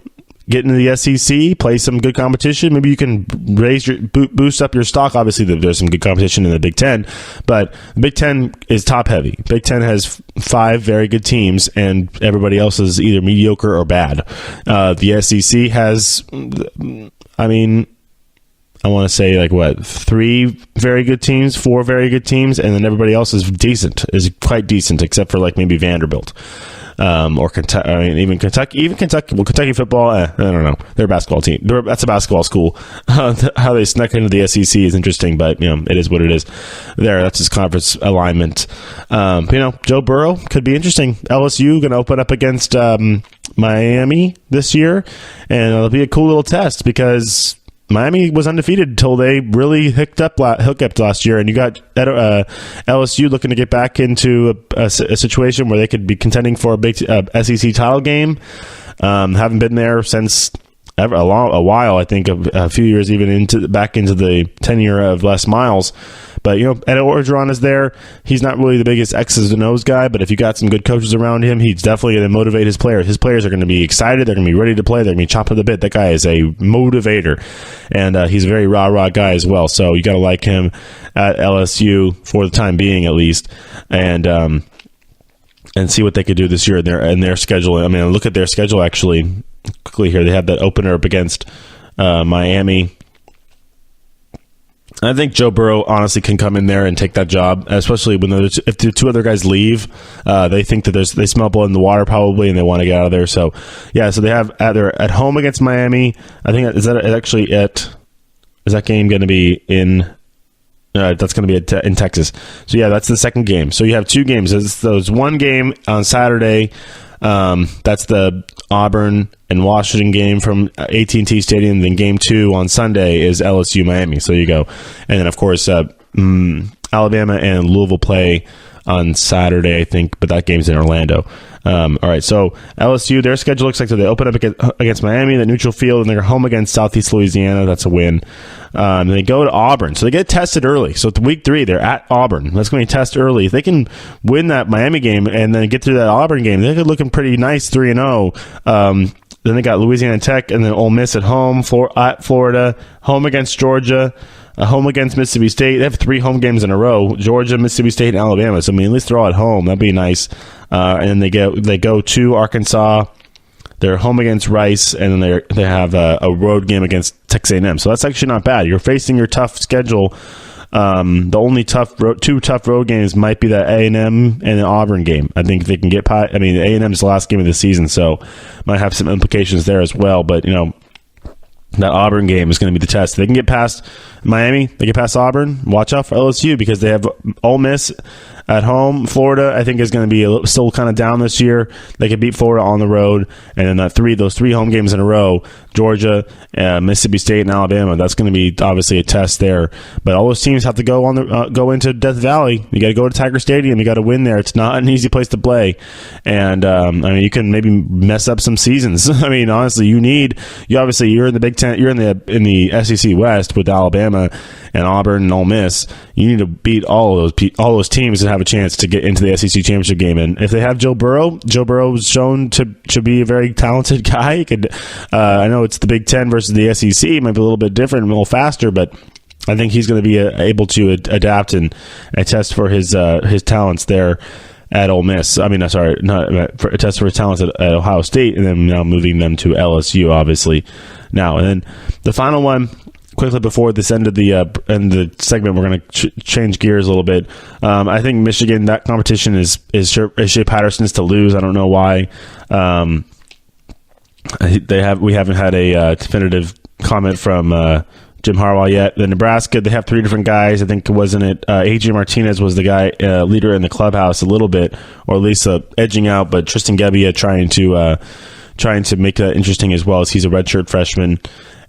get into the SEC, play some good competition. Maybe you can boost up your stock. Obviously, there's some good competition in the Big Ten, but the Big Ten is top heavy. Big Ten has 5 very good teams, and everybody else is either mediocre or bad. The SEC has, I want to say 3 very good teams, 4 very good teams, and then everybody else is quite decent, except for maybe Vanderbilt. Or Kentucky, even Kentucky. Well, Kentucky football, I don't know. They're a basketball team. That's a basketball school. How they snuck into the SEC is interesting, but it is what it is. That's his conference alignment. Joe Burrow could be interesting. LSU going to open up against Miami this year, and it'll be a cool little test because Miami was undefeated until they really hooked up last year, and you got LSU looking to get back into a situation where they could be contending for a big SEC title game. Haven't been there since a while. I think a few years even back into the tenure of Les Miles. But Ed Orgeron is there. He's not really the biggest X's and O's guy, but if you got some good coaches around him, he's definitely going to motivate his players. His players are going to be excited. They're going to be ready to play. They're going to be chopped at the bit. That guy is a motivator, and he's a very rah guy as well. So you got to like him at LSU for the time being, at least, and see what they could do this year in their schedule. Look at their schedule actually quickly here. They have that opener up against Miami. I think Joe Burrow honestly can come in there and take that job, especially when if the 2 other guys leave. They think that they smell blood in the water probably, and they want to get out of there. So, so they have they're at home against Miami. I think is that game going to be in? That's going to be in Texas. So that's the second game. So you have 2 games. There's one game on Saturday. That's the Auburn and Washington game from AT&T Stadium. Then game 2 on Sunday is LSU Miami. So you go, and then of course Alabama and Louisville play on Saturday, I think, but that game's in Orlando. All right, so LSU, their schedule looks like they open up against Miami, the neutral field, and they're home against Southeast Louisiana. That's a win. And they go to Auburn, so they get tested early. So at week 3, they're at Auburn. That's going to be tested early. If they can win that Miami game and then get through that Auburn game, they're looking pretty nice, 3-0. Then they got Louisiana Tech and then Ole Miss at home, at Florida, home against Georgia, home against Mississippi State. They have 3 home games in a row: Georgia, Mississippi State, and Alabama. So at least they're all at home. That'd be nice. And then they go to Arkansas. They're home against Rice, and then they have a road game against Texas A&M. So that's actually not bad. You're facing your tough schedule. The only 2 tough road games might be the A&M and the Auburn game. I think they can get the A&M is the last game of the season, so might have some implications there as well. But that Auburn game is going to be the test. They can get past Miami. They get past Auburn. Watch out for LSU because they have Ole Miss at home. Florida, I think, is going to be still kind of down this year. They could beat Florida on the road, and then those 3 home games in a row: Georgia, Mississippi State, and Alabama. That's going to be obviously a test there. But all those teams have to go into Death Valley. You got to go to Tiger Stadium. You got to win there. It's not an easy place to play, and you can maybe mess up some seasons. Honestly, you're in the Big Ten. You're in the SEC West with Alabama and Auburn and Ole Miss. You need to beat all those teams and have a chance to get into the SEC championship game. And if they have Joe Burrow is shown to be a very talented guy. He could, I know it's the Big Ten versus the SEC. It might be a little bit different and a little faster, but I think he's going to be able to adapt and test for his talents there at Ole Miss. Test for his talents at Ohio State, and then now moving them to LSU, obviously. Now, and then the final one, quickly before this end of the segment, we're going to change gears a little bit. I think Michigan, that competition is Shea Patterson's to lose. I don't know why. We haven't had a definitive comment from Jim Harbaugh yet. The Nebraska, they have 3 different guys. I think, wasn't it AJ Martinez was the guy leader in the clubhouse a little bit, or at least edging out, but Tristan Gebbia trying to make that interesting as well, as he's a redshirt freshman.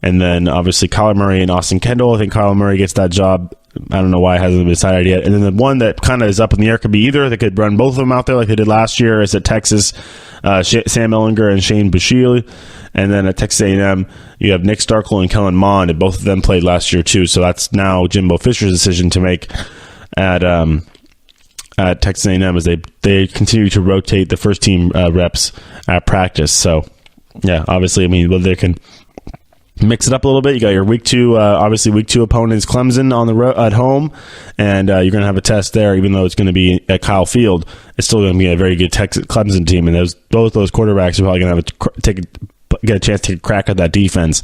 And then obviously Kyler Murray and Austin Kendall. I think Kyler Murray gets that job. I don't know why it hasn't been decided yet. And then the one that kind of is up in the air could be either. They could run both of them out there like they did last year. Is at Texas, Sam Ehlinger and Shane Buechele. And then at Texas A&M, you have Nick Starkel and Kellen Mond, and both of them played last year too. So that's now Jimbo Fisher's decision to make at at Texas A&M as they continue to rotate the first team reps at practice. So, yeah, obviously, I mean, whether they can mix it up a little bit. You got your week 2 opponents, Clemson on the road at home, and you're going to have a test there. Even though it's going to be at Kyle Field, it's still going to be a very good Texas Clemson team, and both those quarterbacks are probably going to get a chance to take a crack at that defense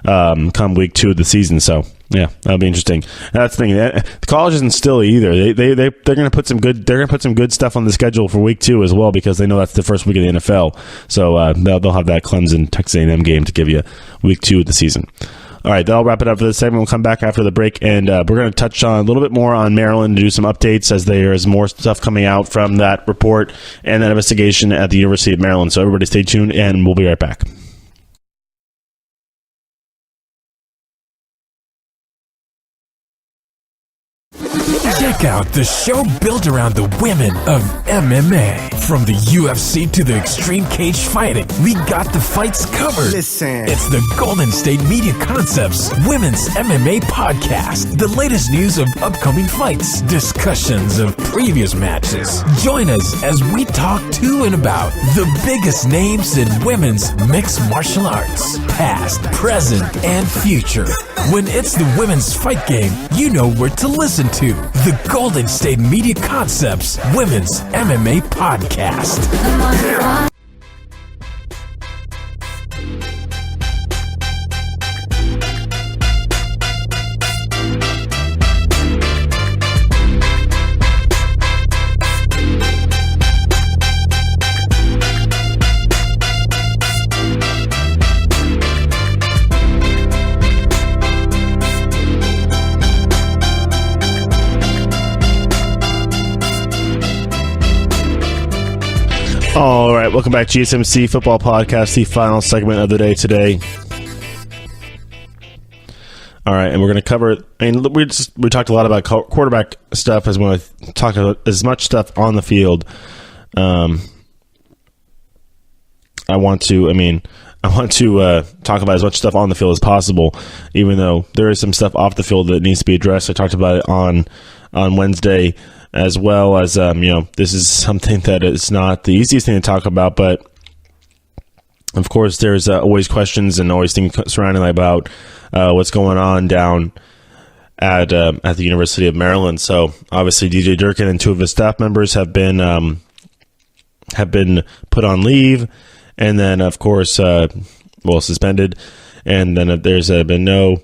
come week 2 of the season. So yeah, that'll be interesting. And that's the thing. The college isn't still either. They're going to put some good stuff on the schedule for week 2 as well, because they know that's the first week of the NFL. So they'll have that Clemson Texas A&M game to give you week 2 of the season. All right, that'll wrap it up for this segment. We'll come back after the break, and we're going to touch on a little bit more on Maryland, to do some updates as there is more stuff coming out from that report and that investigation at the University of Maryland. So everybody stay tuned, and we'll be right back. Check out the show built around the women of MMA. From the UFC to the extreme cage fighting, we got the fights covered. Listen. It's the Golden State Media Concepts Women's MMA Podcast. The latest news of upcoming fights, discussions of previous matches. Join us as we talk to and about the biggest names in women's mixed martial arts, past, present, and future. When it's the women's fight game, you know where to listen to. The Golden State Media Concepts Women's MMA Podcast. All right, welcome back to GSMC Football Podcast, the final segment of the day today. All right, and we're going to cover, I mean, we talked a lot about quarterback stuff, as when I talk about as much stuff on the field. I want to talk about as much stuff on the field as possible, even though there is some stuff off the field that needs to be addressed. I talked about it on Wednesday, as well as, this is something that is not the easiest thing to talk about, but of course there's always questions and always things surrounding about what's going on down at the University of Maryland. So obviously DJ Durkin and 2 of his staff members have been put on leave, and then of course, suspended, and then there's been no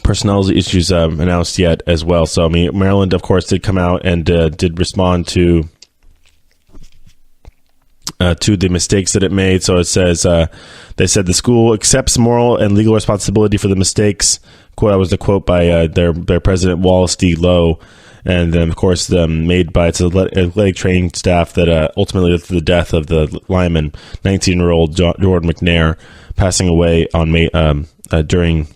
personnel issues announced yet as well. So, I mean, Maryland, of course, did come out and did respond to the mistakes that it made. So it says, they said the school accepts moral and legal responsibility for the mistakes. Quote, that was the quote by their president, Wallace D. Lowe. And then, of course, made by its athletic training staff that ultimately led to the death of the lineman, 19-year-old Jordan McNair, passing away on May during,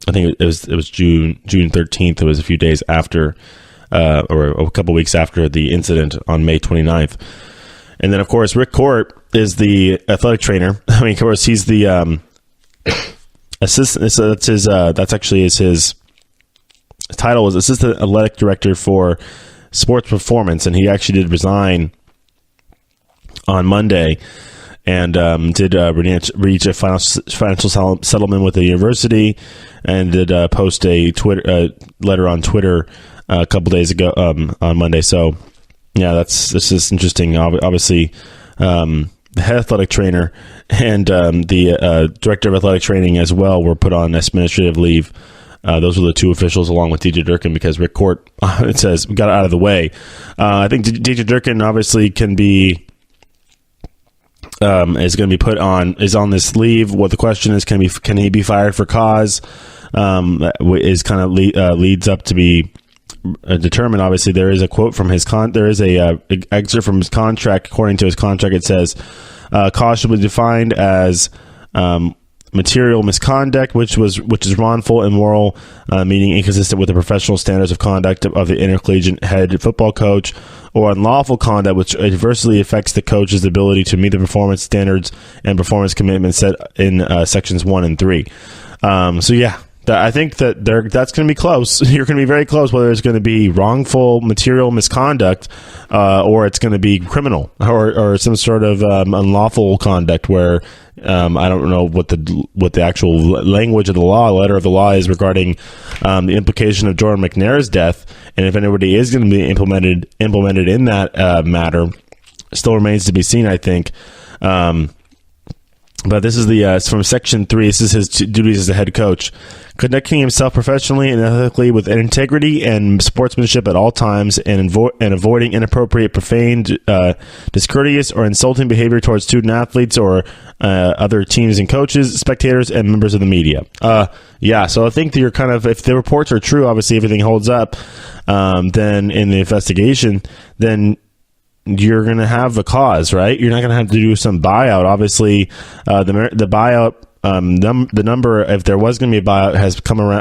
I think it was June 13th. It was a few days after, or a couple weeks after the incident on May 29th. And then, of course, Rick Court is the athletic trainer. I mean, of course, he's the assistant. So that's actually his title is assistant athletic director for sports performance, and he actually did resign on Monday. And did reach a financial settlement with the university, and did post a letter on Twitter a couple days ago on Monday. So, yeah, this is interesting. Obviously, the head athletic trainer and the director of athletic training as well were put on administrative leave. Those were the 2 officials, along with DJ Durkin, because Rick Court, it says, got it out of the way. I think DJ Durkin obviously can be. Is going to be is on this leave. What the question is, can he be fired for cause? Is kind of leads up to be determined. Obviously, there is a quote from his there is a excerpt from his contract. According to his contract, it says cause should be defined as material misconduct, which is wrongful, immoral, meaning inconsistent with the professional standards of conduct of the intercollegiate head football coach, or unlawful conduct which adversely affects the coach's ability to meet the performance standards and performance commitments set in sections 1 and 3. So yeah, I think that that's going to be close. You're going to be very close, whether it's going to be wrongful material misconduct or it's going to be criminal or some sort of unlawful conduct where I don't know what the actual language of the law, letter of the law is regarding the implication of Jordan McNair's death, and if anybody is going to be implemented in that matter, still remains to be seen, I think. But this is it's from Section 3. This is his duties as a head coach. Conducting himself professionally and ethically with integrity and sportsmanship at all times and avoiding inappropriate, profane, discourteous, or insulting behavior towards student athletes or other teams and coaches, spectators, and members of the media. So I think that you're kind of, if the reports are true, obviously everything holds up, then in the investigation, then you're going to have a cause, right? You're not going to have to do some buyout. Obviously, the buyout, the number, if there was going to be a buyout,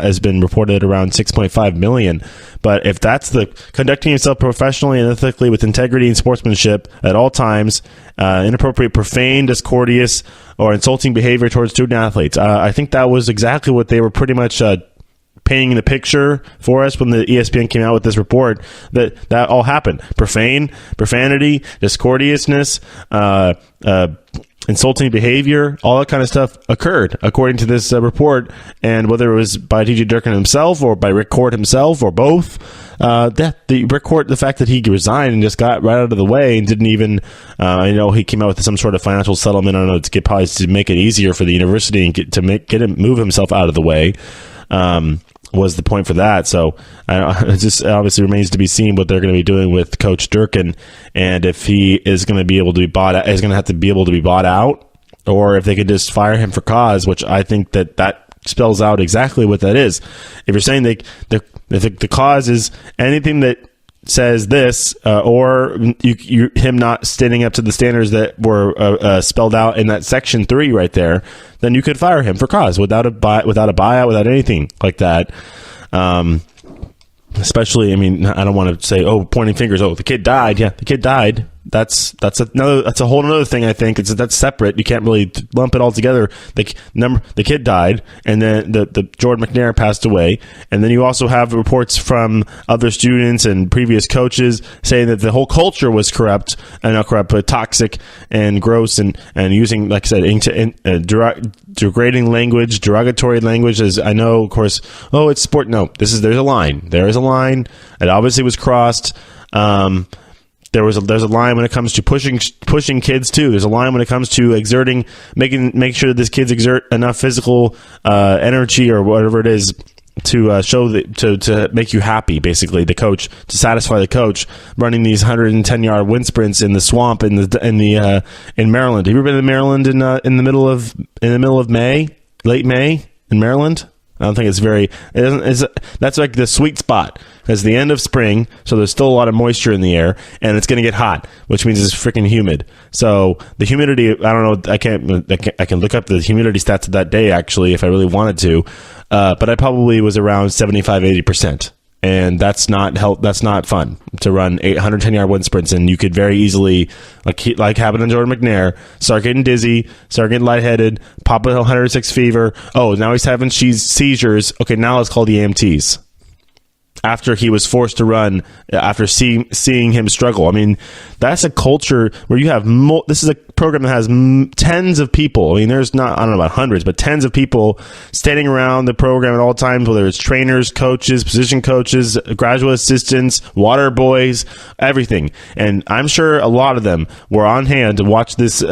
has been reported around $6.5 million. But if that's the conducting yourself professionally and ethically with integrity and sportsmanship at all times, inappropriate, profane, discourteous, or insulting behavior towards student athletes, I think that was exactly what they were pretty much painting the picture for us when the ESPN came out with this report, that all happened. Profanity, discourteousness, insulting behavior, all that kind of stuff occurred according to this report. And whether it was by TJ Durkin himself or by Rick Court himself or both, Rick Court, the fact that he resigned and just got right out of the way and didn't even, he came out with some sort of financial settlement. I don't know, to make it easier for the university and get him move himself out of the way. Was the point for that. So it just obviously remains to be seen what they're going to be doing with Coach Durkin, and if he is going to be able to be bought out, is going to have to be able to be bought out, or if they could just fire him for cause, which I think that spells out exactly what that is. If you're saying the cause is anything that says this, or him not standing up to the standards that were spelled out in that Section 3 right there, then you could fire him for cause without a buyout, without anything like that. Especially, I mean, I don't want to say, pointing fingers. The kid died. Yeah, the kid died. That's a whole other thing. I think that's separate. You can't really lump it all together. The kid died, and then the Jordan McNair passed away, and then you also have reports from other students and previous coaches saying that the whole culture was corrupt, and not corrupt, but toxic and gross, and using, like I said, degrading language, derogatory language. As I know, of course, it's sport. No, there's a line. There is a line. It obviously was crossed. There's a line when it comes to pushing kids too. There's a line when it comes to make sure that this kids exert enough physical energy or whatever it is to to make you happy. Basically, the coach, to satisfy the coach, running these 110-yard wind sprints in the swamp in Maryland. Have you ever been to Maryland in the middle of May, late May in Maryland? I don't think that's like the sweet spot. It's the end of spring, so there's still a lot of moisture in the air, and it's going to get hot, which means it's freaking humid. So the humidity, I don't know, I can look up the humidity stats of that day, actually, if I really wanted to, but I probably was around 75-80%. And that's not fun to run 110-yard wind sprints, and you could very easily, like happened to Jordan McNair, start getting dizzy, start getting lightheaded, pop a 106 fever. Now he's having seizures. Okay, now let's call the EMTs. After he was forced to run, after seeing him struggle. I mean, that's a culture where you have this is a program that has tens of people. I mean, there's not, I don't know about hundreds, but tens of people standing around the program at all times, whether it's trainers, coaches, position coaches, graduate assistants, water boys, everything. And I'm sure a lot of them were on hand to watch this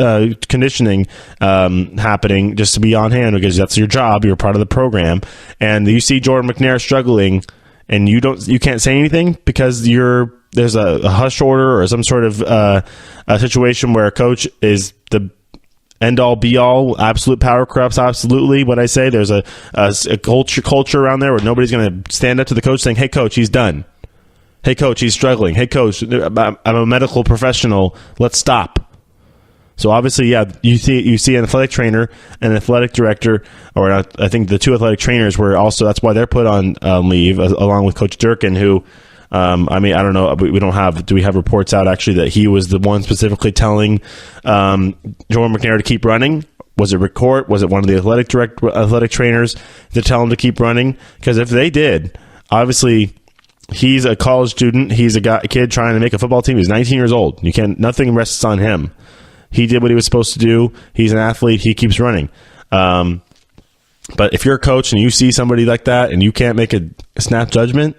conditioning happening, just to be on hand, because that's your job. You're part of the program. And you see Jordan McNair struggling, and you can't say anything because there's a hush order or some sort of a situation where a coach is the end all be all, absolute power corrupts absolutely. What I say, there's a culture around there where nobody's going to stand up to the coach saying, "Hey coach, he's done. Hey coach, he's struggling. Hey coach, I'm a medical professional. Let's stop." So obviously, yeah, you see an athletic trainer and an athletic director, or I think the two athletic trainers were also, that's why they're put on leave, along with Coach Durkin, who, I mean, I don't know, do we have reports out actually that he was the one specifically telling Jordan McNair to keep running? Was it Rick Court? Was it one of the athletic trainers to tell him to keep running? Because if they did, obviously he's a college student. He's a kid trying to make a football team. He's 19 years old. Nothing rests on him. He did what he was supposed to do. He's an athlete. He keeps running. But if you're a coach and you see somebody like that and you can't make a snap judgment,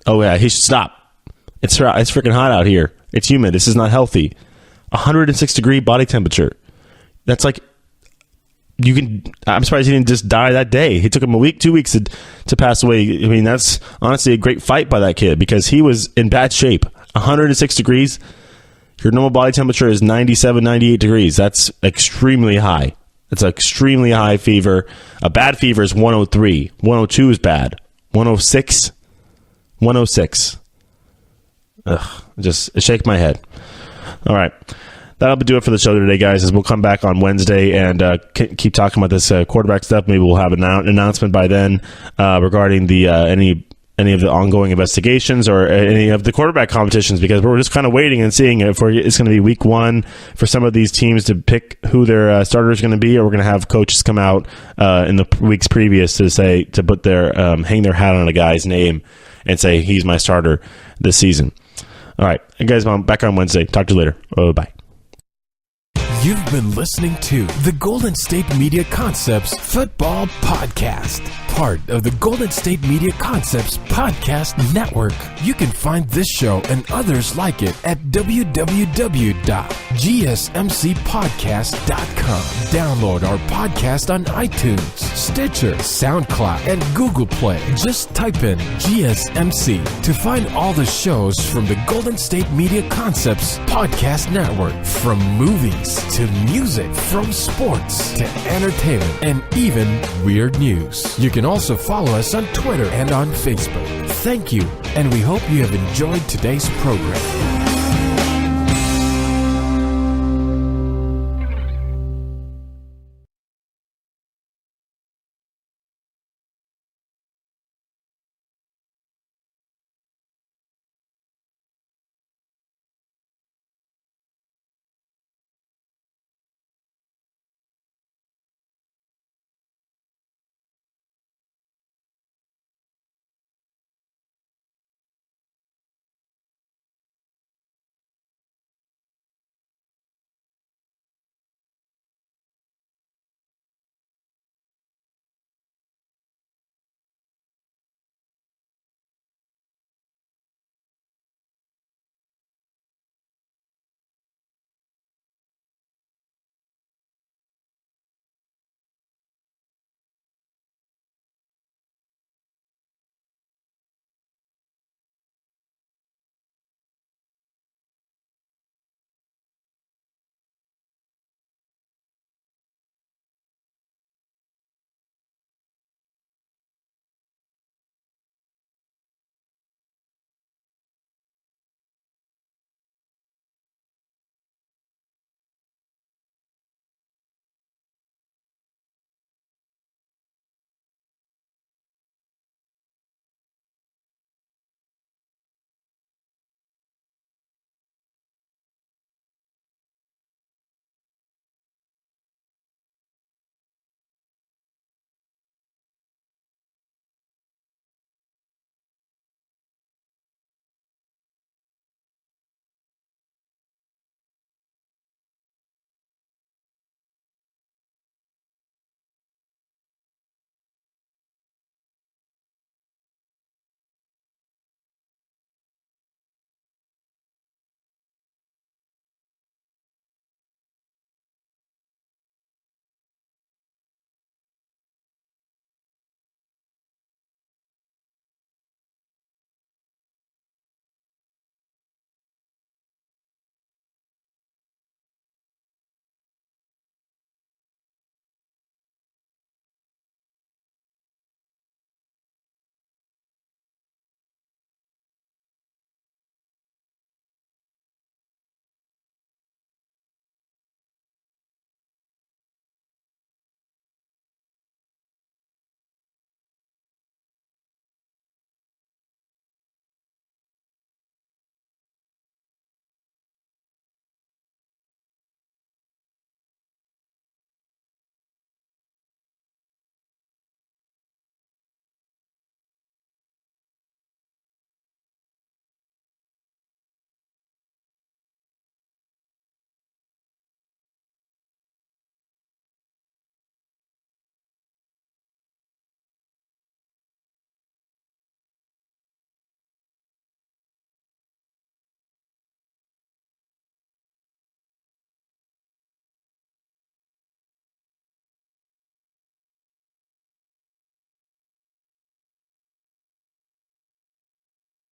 oh yeah, he should stop. It's freaking hot out here. It's humid. This is not healthy. 106 degree body temperature. That's like, I'm surprised he didn't just die that day. It took him 2 weeks to pass away. I mean, that's honestly a great fight by that kid because he was in bad shape. 106 degrees. Your normal body temperature is 97, 98 degrees. That's extremely high. That's an extremely high fever. A bad fever is 103. 102 is bad. 106. 106. Ugh, just shake my head. All right. That'll do it for the show today, guys, as we'll come back on Wednesday and keep talking about this quarterback stuff. Maybe we'll have an announcement by then regarding the any of the ongoing investigations or any of the quarterback competitions, because we're just kind of waiting and seeing if it's going to be week 1 for some of these teams to pick who their starter is going to be, or we're going to have coaches come out in the weeks previous to put their hang their hat on a guy's name and say he's my starter this season. All right, hey guys, I'm back on Wednesday. Talk to you later. Bye. You've been listening to the Golden State Media Concepts Football Podcast, part of the Golden State Media Concepts Podcast Network. You can find this show and others like it at www.gsmcpodcast.com. Download our podcast on iTunes, Stitcher, SoundCloud, and Google Play. Just type in GSMC to find all the shows from the Golden State Media Concepts Podcast Network, from movies to music, from sports to entertainment, and even weird news. You can also follow us on Twitter and on Facebook. Thank you, and we hope you have enjoyed today's program.